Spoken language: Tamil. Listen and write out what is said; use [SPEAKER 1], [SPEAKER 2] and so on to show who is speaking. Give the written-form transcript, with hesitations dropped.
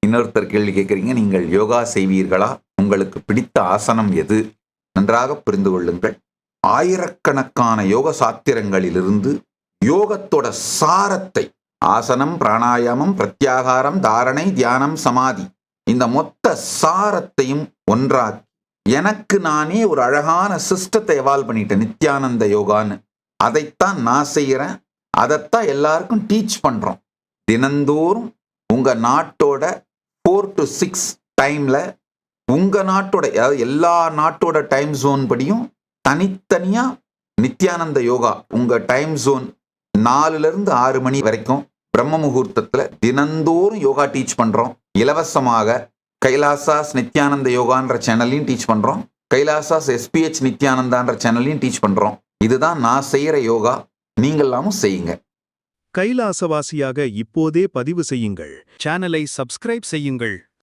[SPEAKER 1] இன்னொருத்தர் கேள்வி கேட்குறீங்க, நீங்கள் யோகா செய்வீர்களா? உங்களுக்கு பிடித்த ஆசனம் எது? நன்றாக புரிந்து கொள்ளுங்கள். ஆயிரக்கணக்கான யோக சாத்திரங்களிலிருந்து யோகத்தோட சாரத்தை, ஆசனம், பிராணாயாமம், பிரத்யாகாரம், தாரணை, தியானம், சமாதி, இந்த மொத்த சாரத்தையும் ஒன்றாக்கி எனக்கு நானே ஒரு அழகான சிஸ்டத்தை எவால்வ் பண்ணிட்டேன், நித்யானந்த யோகான்னு. அதைத்தான் நான் செய்கிறேன், அதைத்தான் எல்லாருக்கும் டீச் பண்றோம். தினந்தோறும் உங்க நாட்டோட 4 to 6 டைம்ல, உங்க நாட்டோட, அதாவது எல்லா நாட்டோட டைம் ஜோன் படியும் தனித்தனியா நித்யானந்த யோகா உங்க டைம் ஜோன் 4ல இருந்து 6 மணி வரைக்கும் பிரம்ம முகூர்த்தத்துல தினந்தோறும் யோகா டீச் பண்றோம். இலவசமாக கைலாசாஸ் நித்யானந்த யோகான்ற சேனல்லையும் டீச் பண்றோம், கைலாசாஸ் SPH நித்யானந்தான்ற சேனல்லையும் டீச் பண்றோம். இதுதான் நான் செய்யற யோகா, நீங்களாமும் செய்யுங்க.
[SPEAKER 2] கைலாசவாசியாக இப்போதே பதிவு செய்யுங்கள். சேனலை சப்ஸ்கிரைப் செய்யுங்கள்.